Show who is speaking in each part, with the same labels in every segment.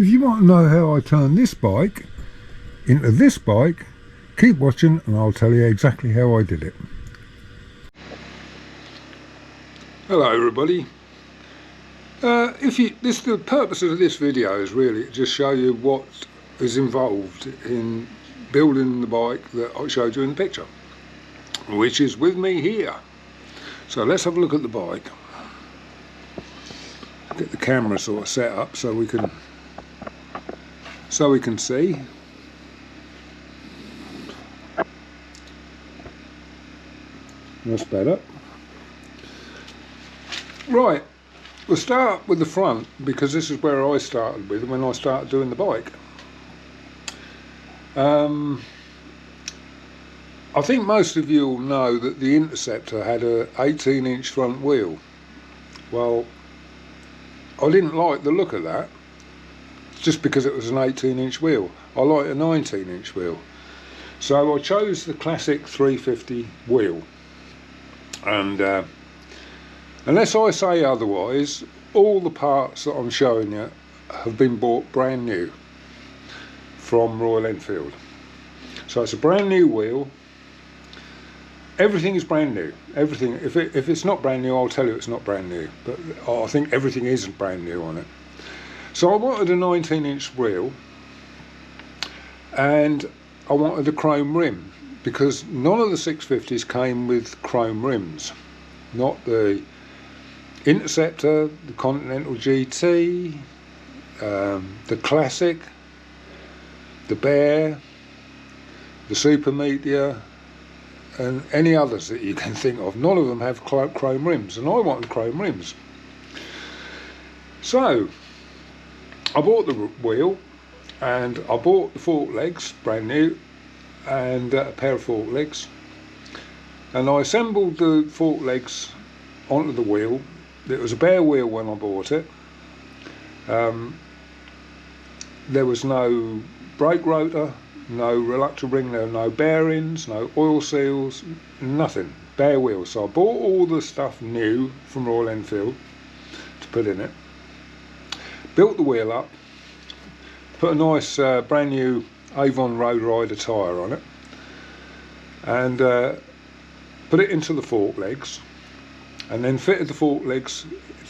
Speaker 1: If you want to know how I turn this bike into this bike, keep watching and I'll tell you exactly how I did it. Hello everybody. The purpose of this video is really to just show you what is involved in building the bike that I showed you in the picture, which is with me here. So let's have a look at the bike. Get the camera sort of set up so we can see. That's better. Right, we'll start with the front because this is where I started with when I started doing the bike. I think most of you will know that the Interceptor had a 18-inch front wheel. Well, I didn't like the look of that just because it was an 18-inch wheel. I like a 19-inch wheel. So I chose the classic 350 wheel. And unless I say otherwise, all the parts that I'm showing you have been bought brand new from Royal Enfield. So it's a brand new wheel. Everything is brand new. Everything. If it's not brand new, I'll tell you it's not brand new. But I think everything is brand new on it. So I wanted a 19-inch wheel, and I wanted a chrome rim because none of the 650s came with chrome rims. Not the Interceptor, the Continental GT, the Classic, the Bear, the Super Meteor, and any others that you can think of. None of them have chrome rims, and I wanted chrome rims. So I bought the wheel, and I bought the fork legs, brand new, and a pair of fork legs, and I assembled the fork legs onto the wheel. It was a bare wheel when I bought it. There was no brake rotor, no reluctant ring, there were no bearings, no oil seals, nothing, bare wheel. So I bought all the stuff new from Royal Enfield to put in it, built the wheel up, put a nice brand new Avon Road Rider tyre on it, and put it into the fork legs, and then fitted the fork legs,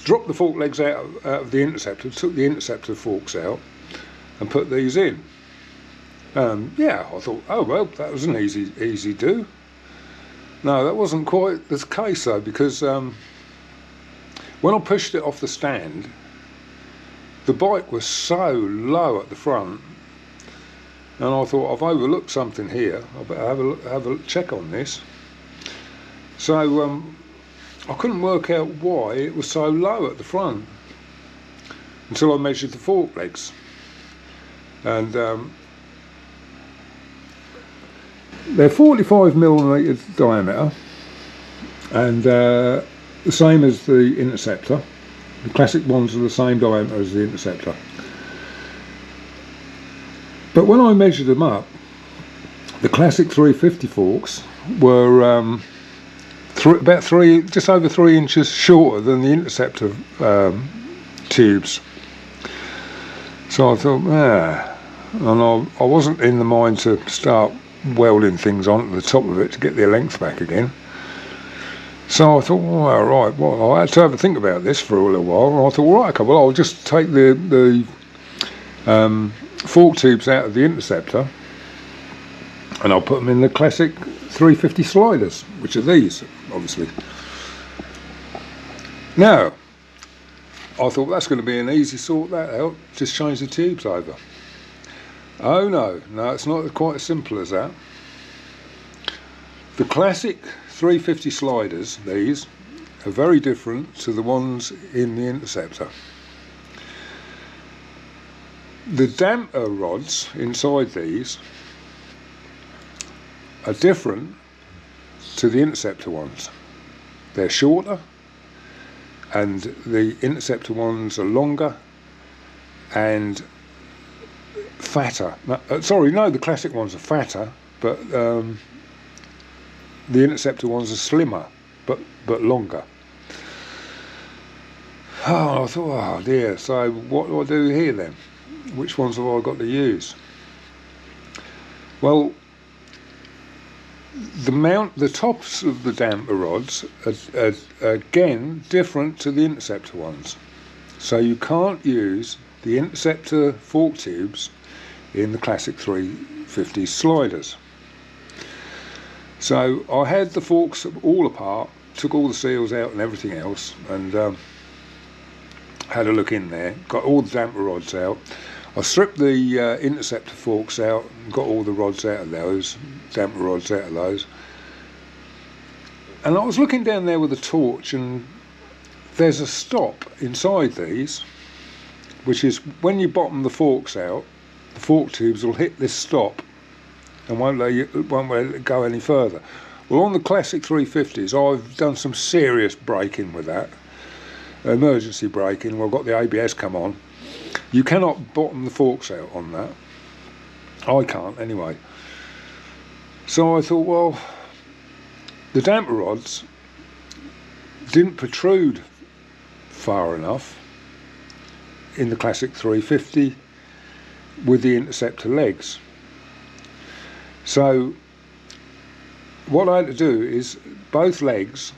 Speaker 1: dropped the fork legs out of the Interceptor, took the Interceptor forks out and put these in. Yeah, I thought, oh well, that was an easy do. No, that wasn't quite the case though, because when I pushed it off the stand, the bike was so low at the front, and I thought, I've overlooked something here. I better have a check on this. So I couldn't work out why it was so low at the front until I measured the fork legs, and they're 45mm diameter, and the same as the Interceptor. The classic ones are the same diameter as the Interceptor. But when I measured them up, the classic 350 forks were just over 3 inches shorter than the Interceptor tubes. So I thought, and I wasn't in the mind to start welding things onto the top of it to get their length back again. So I thought, well, right, well, I had to have a think about this for a little while. And I thought, right, okay, well, I'll just take the fork tubes out of the Interceptor, and I'll put them in the classic 350 sliders, which are these, obviously. Now, I thought that's going to be an easy sort that out, just change the tubes over. Oh no, it's not quite as simple as that. The classic 350 sliders, these, are very different to the ones in the Interceptor. The damper rods inside these are different to the Interceptor ones. They're shorter, and the Interceptor ones are longer and fatter. The classic ones are fatter, but the Interceptor ones are slimmer but longer. Oh, I thought, oh dear, so what do I do here then? which ones have I got to use? Well, the tops of the damper rods are again different to the Interceptor ones. So you can't use the Interceptor fork tubes in the Classic 350 sliders. So I had the forks all apart, took all the seals out and everything else, and had a look in there, got all the damper rods out. I stripped the Interceptor forks out and got all the rods out of those, damper rods out of those. And I was looking down there with a torch, and there's a stop inside these, which is when you bottom the forks out, the fork tubes will hit this stop and won't let it go any further. Well, on the Classic 350s, I've done some serious braking with that, emergency braking. Well, I've got the ABS come on. You cannot bottom the forks out on that. I can't anyway. So I thought, well, the damper rods didn't protrude far enough in the Classic 350 with the Interceptor legs. So what I had to do is both legs,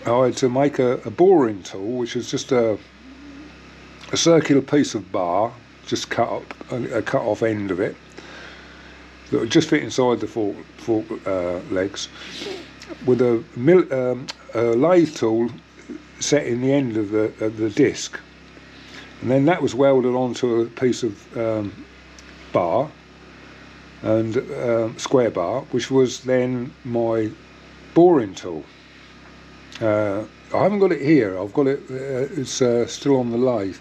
Speaker 1: I had to make a boring tool, which is just a circular piece of bar, just cut off end of it, that would just fit inside the fork legs, with a lathe tool set in the end of the disc, and then that was welded onto a piece of bar and square bar, which was then my boring tool. I haven't got it here. I've got it. It's still on the lathe.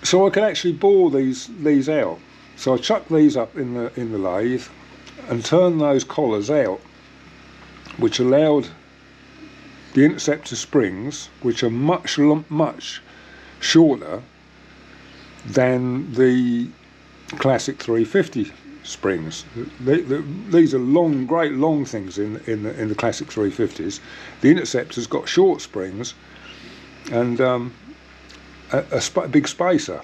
Speaker 1: So I could actually bore these out. So I chucked these up in the lathe and turned those collars out, which allowed the Interceptor springs, which are much shorter than the Classic 350 springs. These are long, great long things in the Classic 350s. The Interceptor's got short springs and a big spacer.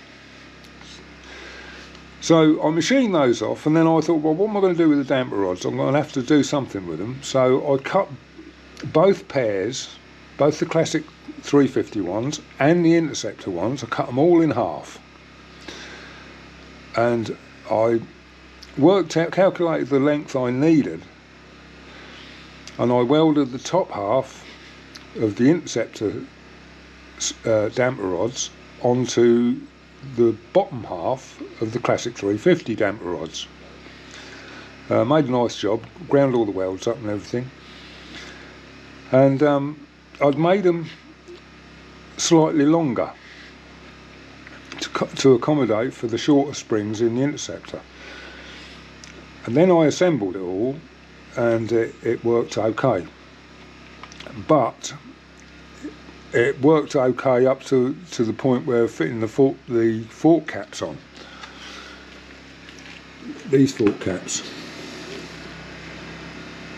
Speaker 1: So I machined those off, and then I thought, well, what am I going to do with the damper rods? I'm going to have to do something with them. So I cut both pairs, both the Classic 350 ones and the Interceptor ones. I cut them all in half, and I calculated the length I needed, and I welded the top half of the Interceptor damper rods onto the bottom half of the Classic 350 damper rods. Made a nice job, ground all the welds up and everything, and I'd made them slightly longer to accommodate for the shorter springs in the Interceptor. And then I assembled it all, and it worked okay. But it worked okay up to the point where fitting the fork caps on. These fork caps.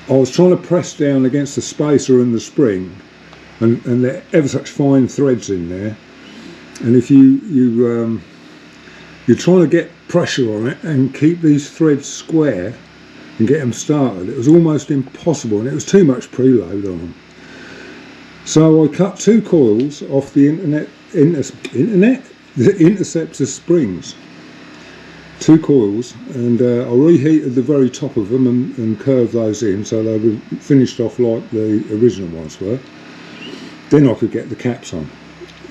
Speaker 1: I was trying to press down against the spacer and the spring, and there are ever such fine threads in there. And if you're trying to get pressure on it and keep these threads square and get them started, it was almost impossible, and it was too much preload on them. So I cut 2 coils off the Interceptor springs, 2 coils, and I reheated the very top of them and curved those in so they were finished off like the original ones were. Then I could get the caps on.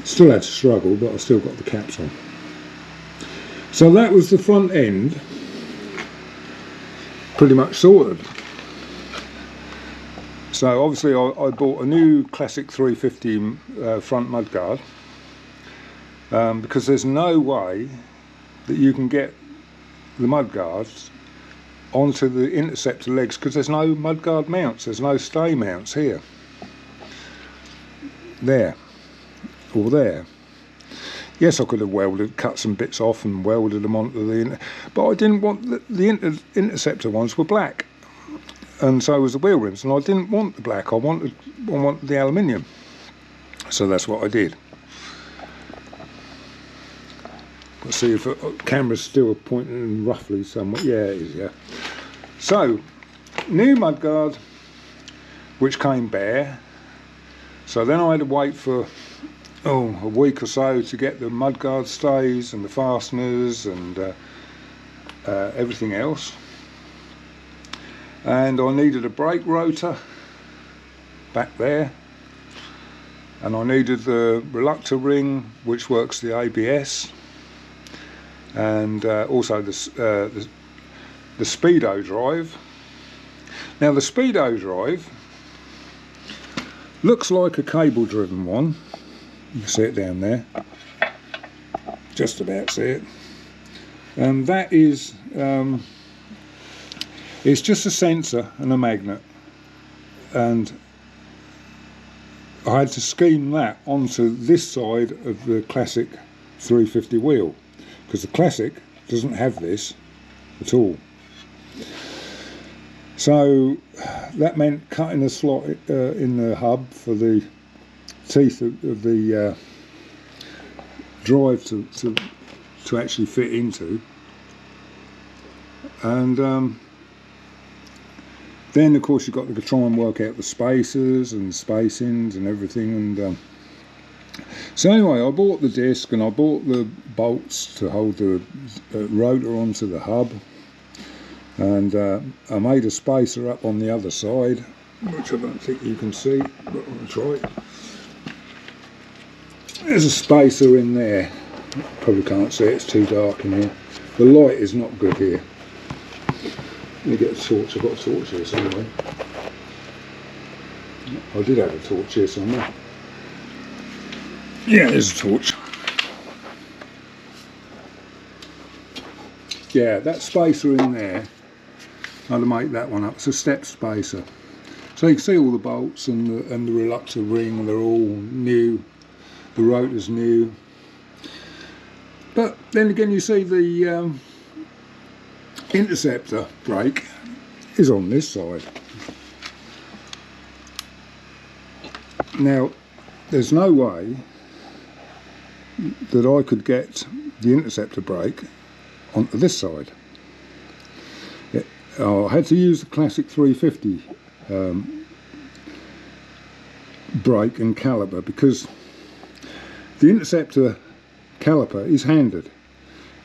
Speaker 1: Still had to struggle, but I still got the caps on. So that was the front end, pretty much sorted. So obviously I bought a new Classic 350 front mudguard, because there's no way that you can get the mudguards onto the Interceptor legs, because there's no mudguard mounts, there's no stay mounts here. There. Or there. Yes, I could have cut some bits off and welded them onto the, but I didn't want the Interceptor ones were black, and so was the wheel rims, and I didn't want the black. I wanted the aluminium, so that's what I did. Let's see if the camera's still pointing roughly somewhat. Yeah, it is, yeah. So, new mudguard, which came bare. So then I had to wait for a week or so to get the mudguard stays and the fasteners and everything else. And I needed a brake rotor back there, and I needed the reluctor ring which works the ABS, and also the speedo drive. Now the speedo drive looks like a cable driven one. You can see it down there, just about see it, and that is it's just a sensor and a magnet, and I had to scheme that onto this side of the Classic 350 wheel, because the Classic doesn't have this at all. So that meant cutting a slot in the hub for the teeth of the drive to actually fit into, and then of course you've got to try and work out the spacers and spacings and everything, and so anyway, I bought the disc and I bought the bolts to hold the rotor onto the hub, and I made a spacer up on the other side, which I don't think you can see, but I'll try. There's a spacer in there, probably can't see it, it's too dark in here. The light is not good here. Let me get a torch. I've got a torch here somewhere. I did have a torch here somewhere. Yeah, there's a torch. Yeah, that spacer in there, I had to make that one up. It's a step spacer. So you can see all the bolts and the reluctor ring, they're all new. The rotor's new. But then again, you see the Interceptor brake is on this side. Now there's no way that I could get the Interceptor brake onto this side. I had to use the Classic 350 brake and caliper, because the Interceptor caliper is handed.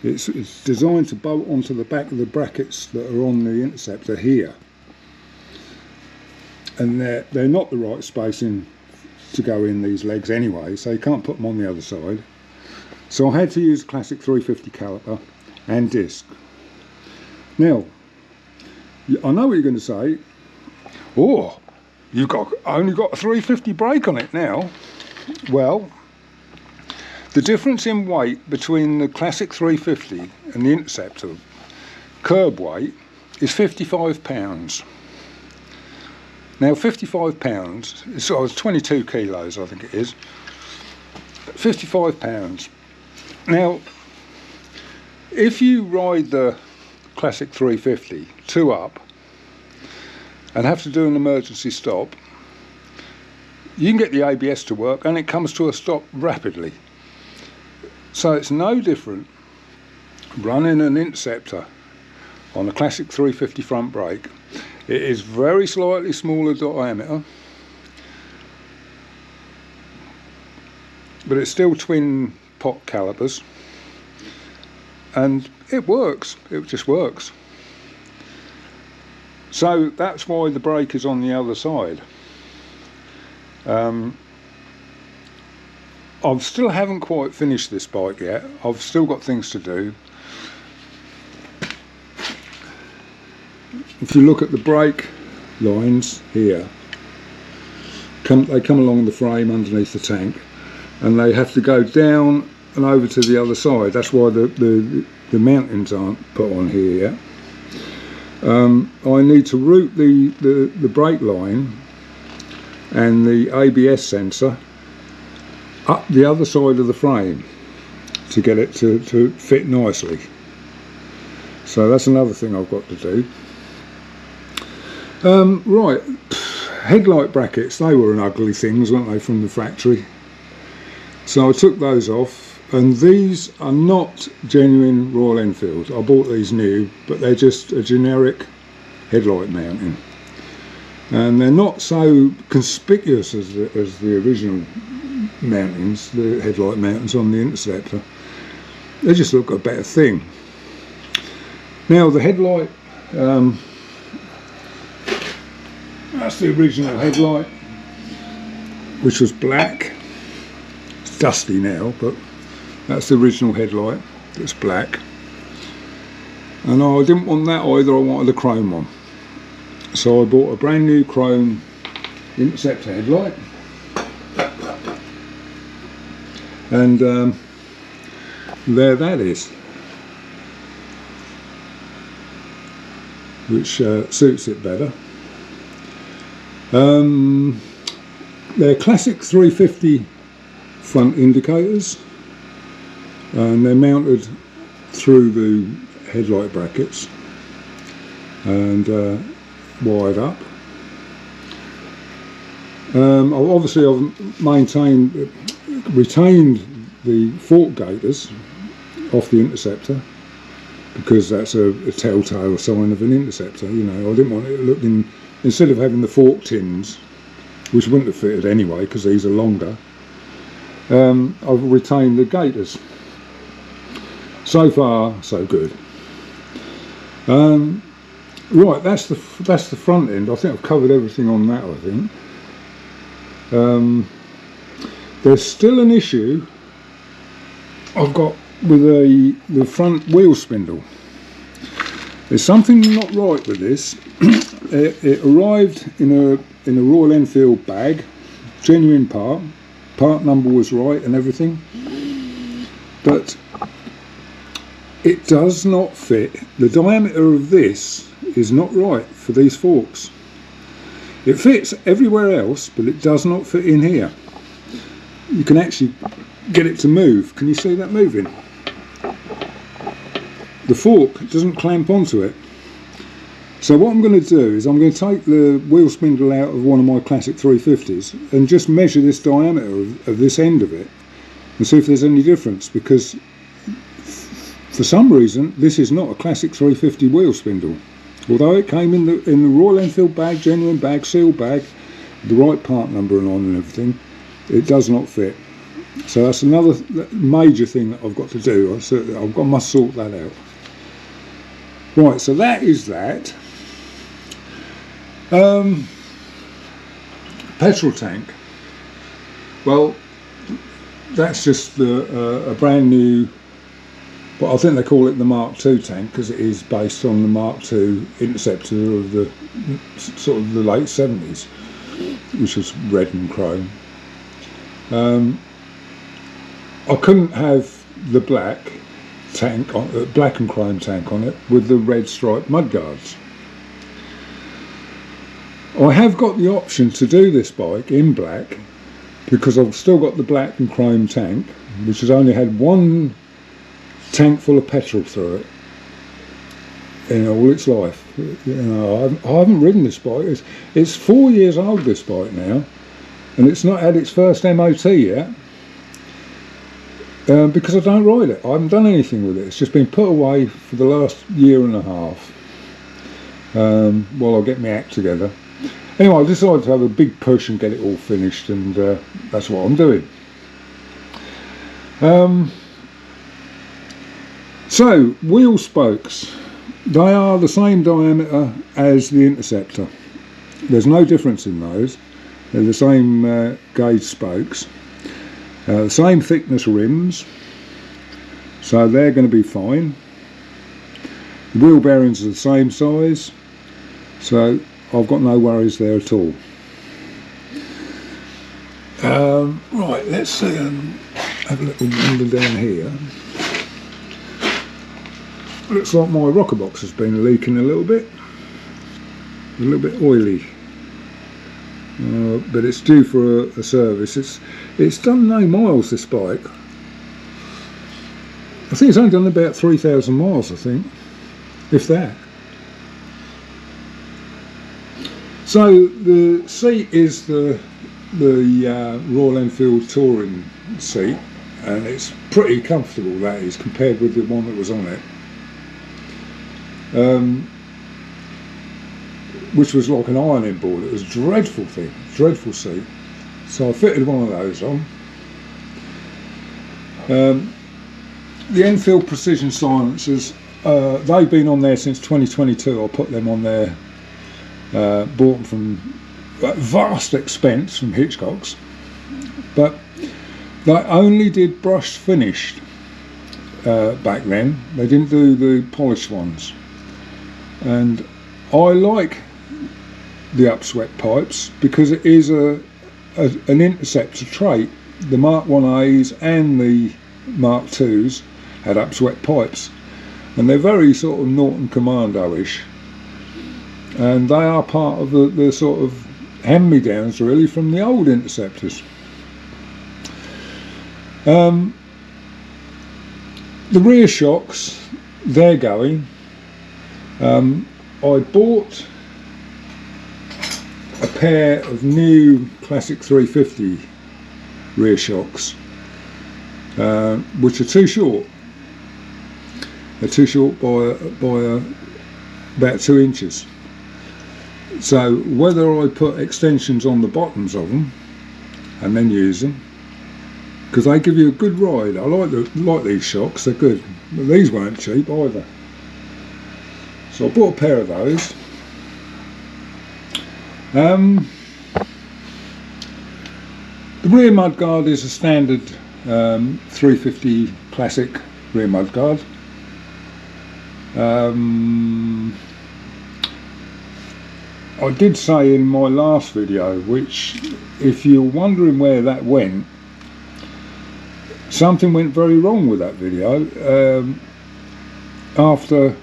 Speaker 1: It's designed to bolt onto the back of the brackets that are on the Interceptor here, and they're not the right spacing to go in these legs anyway, so you can't put them on the other side. So I had to use Classic 350 caliper and disc. Now I know what you're going to say. Oh, you've only got a 350 brake on it now. Well, the difference in weight between the Classic 350 and the Interceptor curb weight is 55 pounds. Now 55 pounds, so it's 22 kilos I think it is. 55 pounds. Now if you ride the Classic 350 two up and have to do an emergency stop, you can get the ABS to work and it comes to a stop rapidly. So it's no different running an Interceptor on a Classic 350 front brake. It is very slightly smaller diameter, but it's still twin pot calipers, and it works. It just works. So that's why the brake is on the other side. I still haven't quite finished this bike yet. I've still got things to do. If you look at the brake lines here, they come along the frame underneath the tank, and they have to go down and over to the other side. That's why the mountings aren't put on here yet. I need to route the brake line and the ABS sensor up the other side of the frame to get it to fit nicely. So that's another thing I've got to do. Right, headlight brackets, they were an ugly things, weren't they, from the factory? So I took those off, and these are not genuine Royal Enfields. I bought these new, but they're just a generic headlight mounting, and they're not so conspicuous as the original mountings, the headlight mountings on the Interceptor. They just look a better thing. Now the headlight, that's the original headlight, which was black. It's dusty now, but that's the original headlight. It's black, and I didn't want that either. I wanted a chrome one, so I bought a brand new chrome Interceptor headlight, and there that is, which suits it better. They're classic 350 front indicators, and they're mounted through the headlight brackets and wired up. Obviously I've retained the fork gators off the Interceptor, because that's a telltale sign of an Interceptor. You know, I didn't want it looking, instead of having the fork tins, which wouldn't have fitted anyway because these are longer, I've retained the gators. So far so good. Right, that's the front end. I think I've covered everything on that, I think. There's still an issue I've got with the front wheel spindle. There's something not right with this. It arrived in a Royal Enfield bag, genuine part number was right and everything, but it does not fit. The diameter of this is not right for these forks. It fits everywhere else, but it does not fit in here. You can actually get it to move. Can you see that moving? The fork doesn't clamp onto it. So what I'm going to do is I'm going to take the wheel spindle out of one of my classic 350s and just measure this diameter of this end of it and see if there's any difference, because for some reason this is not a classic 350 wheel spindle. Although it came in the Royal Enfield bag, genuine bag, sealed bag, the right part number and on and everything, it does not fit. So that's another major thing that I've got to do. I must sort that out. Right, so that is that. Petrol tank. Well, that's just a brand new, well, I think they call it the Mark II tank, because it is based on the Mark II Interceptor of the sort of the late 70s, which was red and chrome. I couldn't have the black tank, black and chrome tank on it with the red striped mudguards. I have got the option to do this bike in black, because I've still got the black and chrome tank, which has only had one tank full of petrol through it in all its life. You know, I haven't ridden this bike. It's 4 years old, this bike now, and it's not had its first MOT yet, because I don't ride it. I haven't done anything with it. It's just been put away for the last year and a half while I get my act together. Anyway, I decided to have a big push and get it all finished, and that's what I'm doing. So, wheel spokes. They are the same diameter as the Interceptor. There's no difference in those. They're the same gauge spokes. The same thickness rims, so they're going to be fine. The wheel bearings are the same size, so I've got no worries there at all. Right, let's have a little wander down here. Looks like my rocker box has been leaking a little bit oily, but it's due for a service. It's done no miles, this bike. I think it's only done about 3,000 miles, I think, if that. So the seat is the Royal Enfield touring seat, and it's pretty comfortable, that is, compared with the one that was on it, which was like an ironing board. It was a dreadful thing, dreadful seat. So I fitted one of those on. The Enfield Precision Silencers, they've been on there since 2022. I put them on there, bought them from at vast expense from Hitchcock's, but they only did brushed finished back then. They didn't do the polished ones, and I like the upswept pipes because it is an Interceptor trait. The Mark 1As and the Mark 2s had upswept pipes, and they're very sort of Norton Commando-ish, and they are part of the sort of hand-me-downs really from the old Interceptors. The rear shocks, they're going. I bought a pair of new Classic 350 rear shocks, which are too short. They're too short by about 2 inches. So whether I put extensions on the bottoms of them and then use them, because they give you a good ride. I like these shocks, they're good. But these weren't cheap either. So I bought a pair of those. The rear mudguard is a standard 350 classic rear mudguard. I did say in my last video, which if you're wondering where that went, something went very wrong with that video. After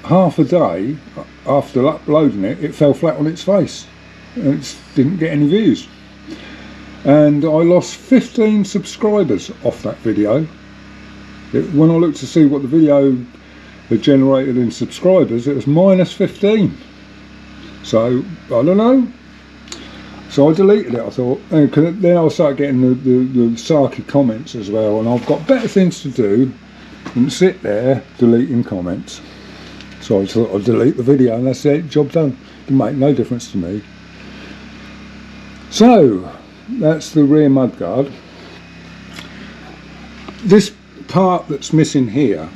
Speaker 1: half a day after uploading it, it fell flat on its face and it didn't get any views, and I lost 15 subscribers off that video. When I looked to see what the video had generated in subscribers, it was minus 15. So I don't know, so I deleted it. I thought, then I started getting the sarky comments as well, and I've got better things to do than sit there deleting comments. So I thought I'd delete the video, and that's it, job done. It made no difference to me. So that's the rear mudguard. This part that's missing here,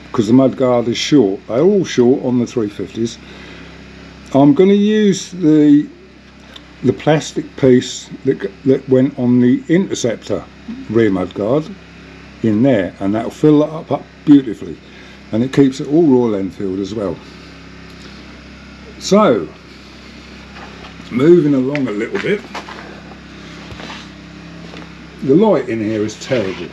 Speaker 1: because the mudguard is short, they're all short on the 350s. I'm going to use the plastic piece that went on the Interceptor rear mudguard in there, and that'll fill that up beautifully, and it keeps it all Royal Enfield as well. So moving along a little bit, the light in here is terrible.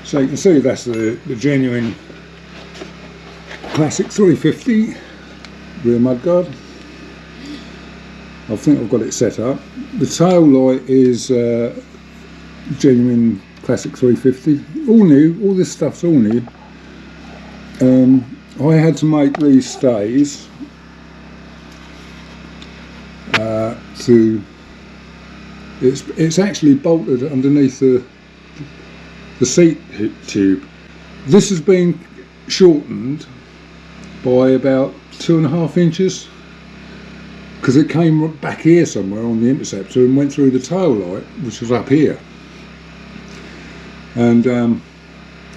Speaker 1: So you can see that's the genuine Classic 350 rear mudguard. I think I've got it set up. The tail light is genuine Classic 350, all new. All this stuff's all new. I had to make these stays it's actually bolted underneath the seat tube. This has been shortened by about 2.5 inches because it came back here somewhere on the Interceptor and went through the tail light, which was up here, and I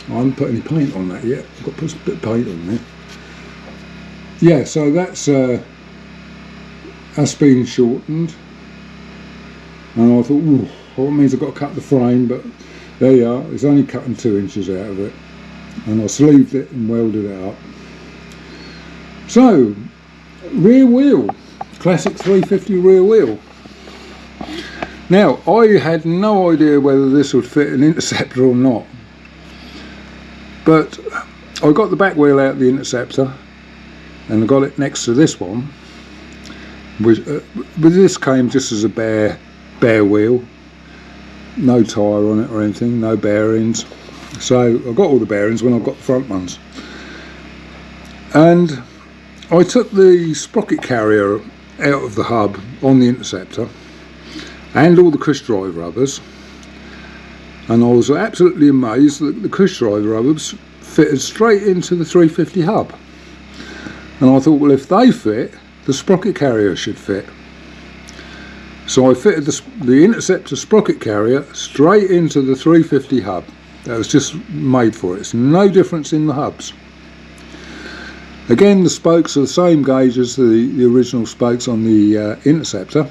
Speaker 1: haven't put any paint on that yet. I've got to put a bit of paint on there. Yeah, so that's been shortened, and I thought, ooh, well, that means I've got to cut the frame, but there you are, it's only cutting 2 inches out of it, and I sleeved it and welded it up. So, rear wheel, Classic 350 rear wheel. Now, I had no idea whether this would fit an Interceptor or not, but I got the back wheel out of the Interceptor and I got it next to this one. But this came just as a bare wheel, no tyre on it or anything, no bearings. So I got all the bearings when I got the front ones, and I took the sprocket carrier out of the hub on the Interceptor and all the cush drive rubbers, and I was absolutely amazed that the cush drive rubbers fitted straight into the 350 hub. And I thought, well, if they fit, the sprocket carrier should fit. So I fitted the Interceptor sprocket carrier straight into the 350 hub. That was just made for it. It's no difference in the hubs. Again, the spokes are the same gauge as the original spokes on the Interceptor.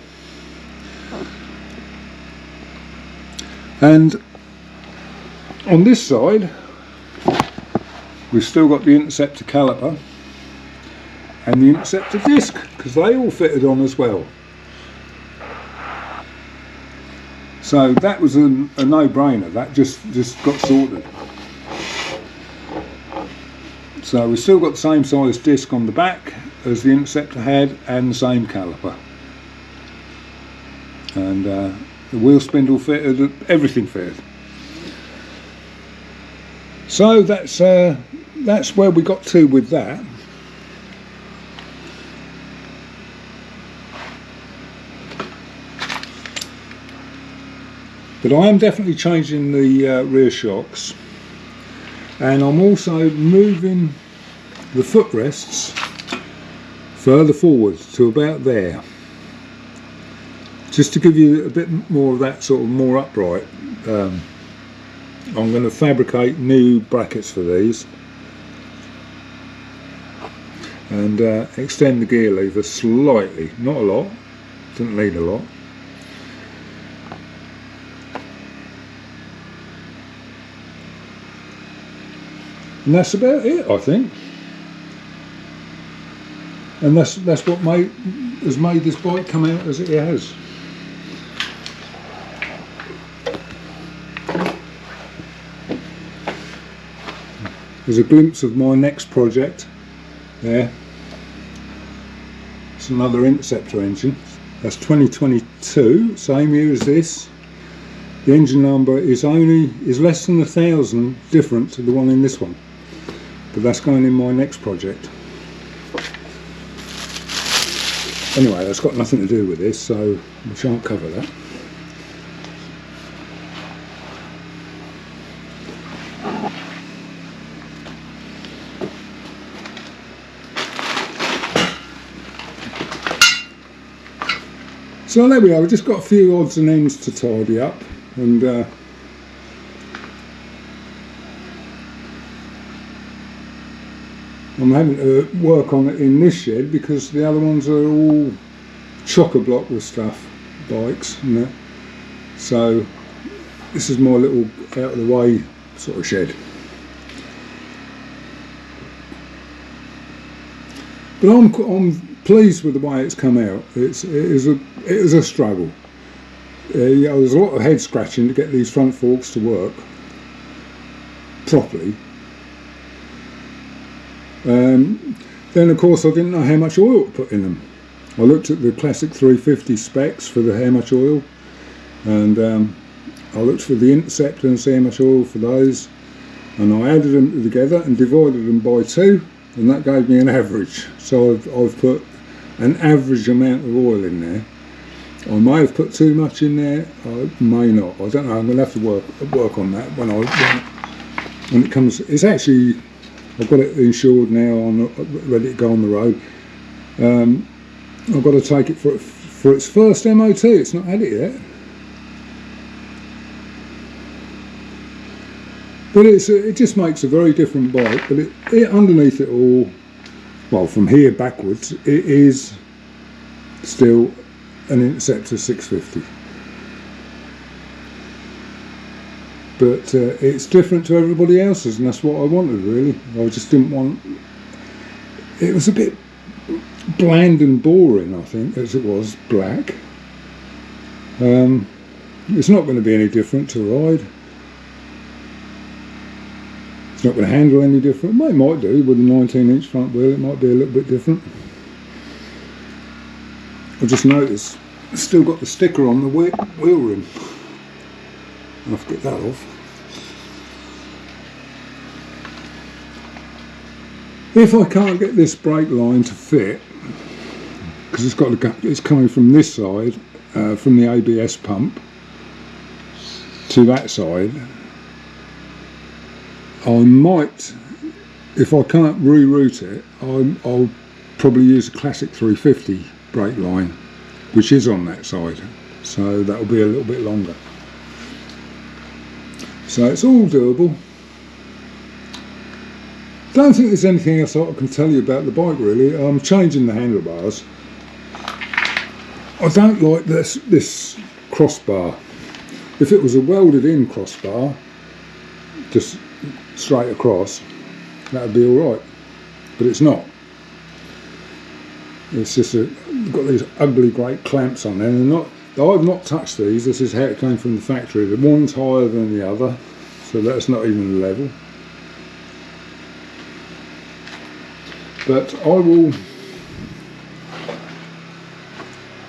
Speaker 1: And on this side, we've still got the Interceptor caliper and the Interceptor disc, because they all fitted on as well. So that was a no-brainer. That just got sorted. So we've still got the same size disc on the back as the Interceptor had, and the same caliper. And the wheel spindle fitted, everything fitted. So that's where we got to with that. But I am definitely changing the rear shocks, and I'm also moving the footrests further forward to about there, just to give you a bit more of that sort of more upright. I'm going to fabricate new brackets for these and extend the gear lever slightly, not a lot, doesn't need a lot. And that's about it, I think. And that's what has made this bike come out as it has. There's a glimpse of my next project there. It's another Interceptor engine. That's 2022, same year as this. The engine number is less than 1,000 different to the one in this one. But that's going in my next project. Anyway, that's got nothing to do with this, so we shan't cover that. So there we are, we've just got a few odds and ends to tidy up, and I'm having to work on it in this shed because the other ones are all chock-a-block with stuff, bikes and that. So this is my little out of the way sort of shed. But I'm pleased with the way it's come out. It was a struggle. Yeah, there's a lot of head scratching to get these front forks to work properly. Then of course I didn't know how much oil to put in them. I looked at the classic 350 specs for how much oil, and I looked for the Interceptor and see how much oil for those, and I added them together and divided them by 2, and that gave me an average. So I've put an average amount of oil in there. I may have put too much in there, I may not. I don't know. I'm going to have to work on that when it comes. It's actually, I've got it insured now, ready to go on the road. I've got to take it for its first MOT. It's not had it yet. But it just makes a very different bike. But it underneath it all, well, from here backwards, it is still an Interceptor 650. But it's different to everybody else's, and that's what I wanted, really. I just didn't want... It was a bit bland and boring, I think, as it was black. It's not going to be any different to ride. It's not going to handle any different. Well, it might do with a 19-inch front wheel. It might be a little bit different. I just noticed it's still got the sticker on the wheel rim. I'll have to get that off. If I can't get this brake line to fit, because it's coming from this side from the ABS pump to that side. I might, if I can't reroute it, I'll probably use a classic 350 brake line, which is on that side, so that'll be a little bit longer. So it's all doable. Don't think there's anything else I can tell you about the bike really. I'm changing the handlebars. I don't like this crossbar. If it was a welded in crossbar, just straight across, that would be alright, but it's not. It's just got these ugly great clamps on there, and I've not touched these. This is how it came from the factory. The one's higher than the other, so that's not even level. But I will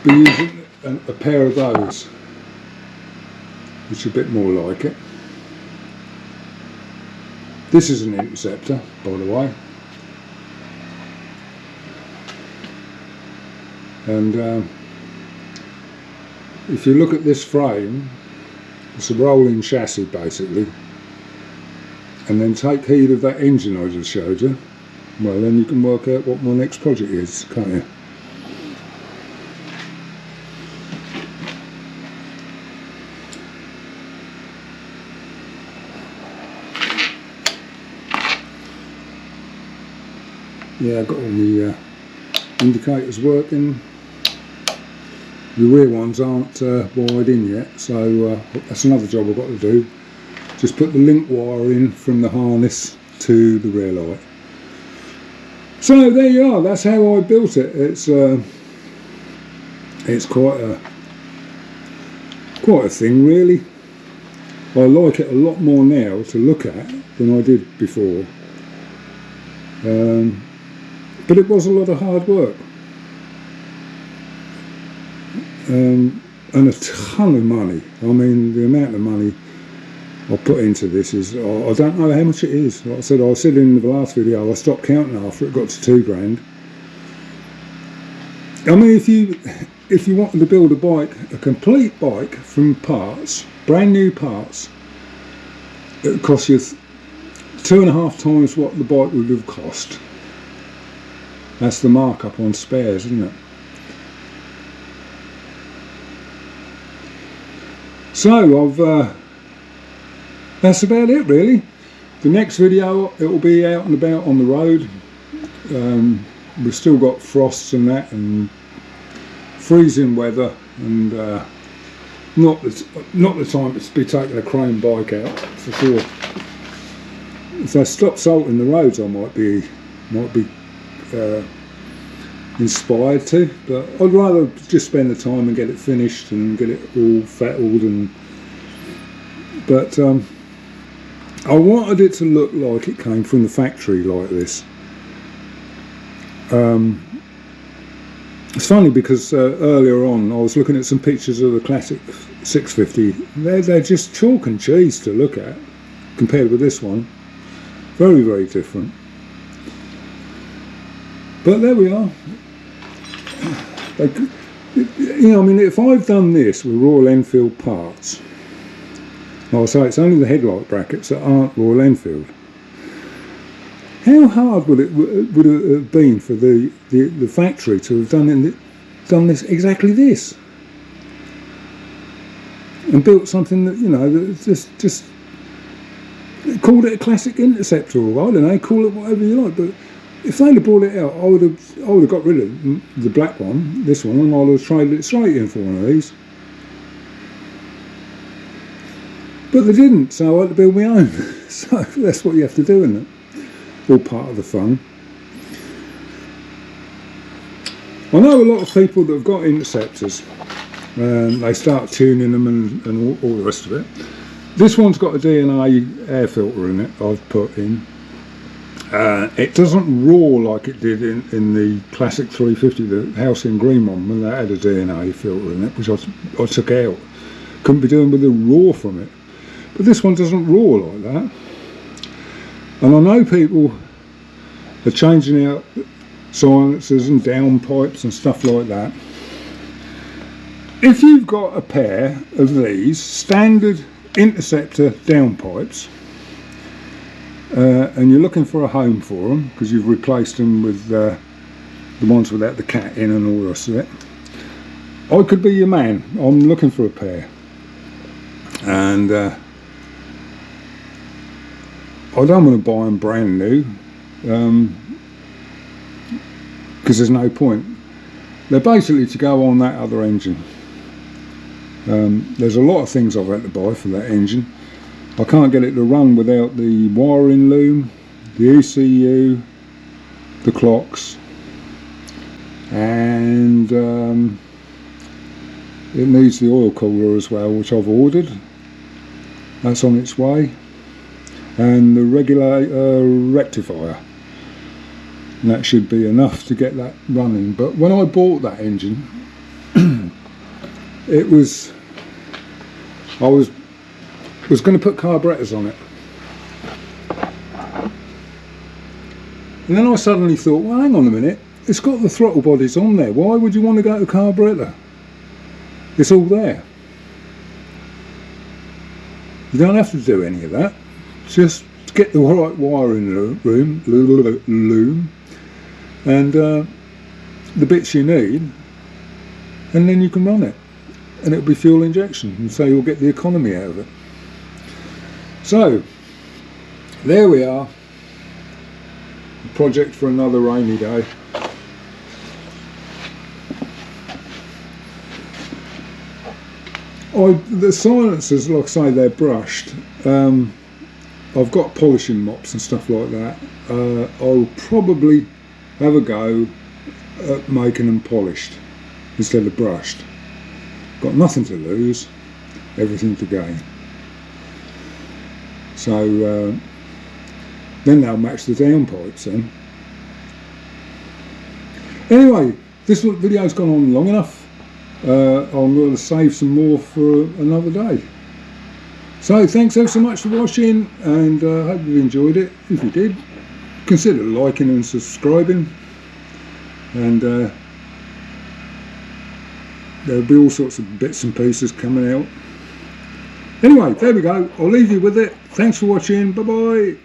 Speaker 1: be using a pair of those, which are a bit more like it. This is an Interceptor, by the way, and if you look at this frame, it's a rolling chassis basically, and then take heed of that engine I just showed you. Well, then you can work out what my next project is, can't you? Yeah, I've got all the indicators working. The rear ones aren't wired in yet, so that's another job I've got to do. Just put the link wire in from the harness to the rear light. So there you are. That's how I built it. It's quite a thing, really. I like it a lot more now to look at than I did before. But it was a lot of hard work. And a ton of money. I mean, the amount of money I put into this is, I don't know how much it is. Like I said in the last video, I stopped counting after it got to £2 grand. I mean, if you wanted to build a bike, a complete bike from parts, brand new parts, it would cost you 2.5 times what the bike would have cost. That's the markup on spares, isn't it? So that's about it really. The next video, it will be out and about on the road. We've still got frosts and that, and freezing weather, and not the time to be taking a chrome bike out for sure. If I stop salting the roads, I might be inspired to, but I'd rather just spend the time and get it finished and get it all fettled. But I wanted it to look like it came from the factory like this. It's funny because earlier on I was looking at some pictures of the classic 650. They're just chalk and cheese to look at compared with this one. Very, very different. But there we are. You know, I mean, if I've done this with Royal Enfield parts, I'll say it's only the headlight brackets that aren't Royal Enfield. How hard would it have been for the factory to have done this exactly this, and built something that, you know, that just called it a classic Interceptor, or I don't know, call it whatever you like. But if they'd have brought it out, I would have got rid of the black one, this one, and I would have traded it straight in for one of these. But they didn't, so I had to build my own. So that's what you have to do, isn't it? All part of the fun. I know a lot of people that have got Interceptors, they start tuning them and all the rest of it. This one's got a DNA air filter in it, I've put in. It doesn't roar like it did in the classic 350, the house in green one, when that had a DNA filter in it, which I took out. Couldn't be doing with a roar from it. But this one doesn't roar like that. And I know people are changing out silencers and downpipes and stuff like that. if you've got a pair of these standard Interceptor downpipes and you're looking for a home for them because you've replaced them with the ones without the cat in and all the rest of it, I could be your man. I'm looking for a pair, and I don't want to buy them brand new because there's no point. They're basically to go on that other engine. There's a lot of things I've had to buy for that engine. I can't get it to run without the wiring loom, the ECU, the clocks, and it needs the oil cooler as well, which I've ordered. That's on its way, and the regulator rectifier. And that should be enough to get that running. But when I bought that engine, I was going to put carburetors on it, and then I suddenly thought, well, hang on a minute, it's got the throttle bodies on there. Why would you want to go to carburetor? It's all there. You don't have to do any of that. Just get the right wiring loom and the bits you need, and then you can run it, and it'll be fuel injection, and so you'll get the economy out of it. So there we are, a project for another rainy day. The silencers, like I say, they're brushed. I've got polishing mops and stuff like that. I'll probably have a go at making them polished instead of brushed. Got nothing to lose, everything to gain. So then they'll match the downpipes then. Anyway, this video's gone on long enough. I'm going to save some more for another day. So thanks ever so much for watching, and I hope you enjoyed it. If you did, consider liking and subscribing, and there'll be all sorts of bits and pieces coming out. Anyway, there we go. I'll leave you with it. Thanks for watching. Bye bye.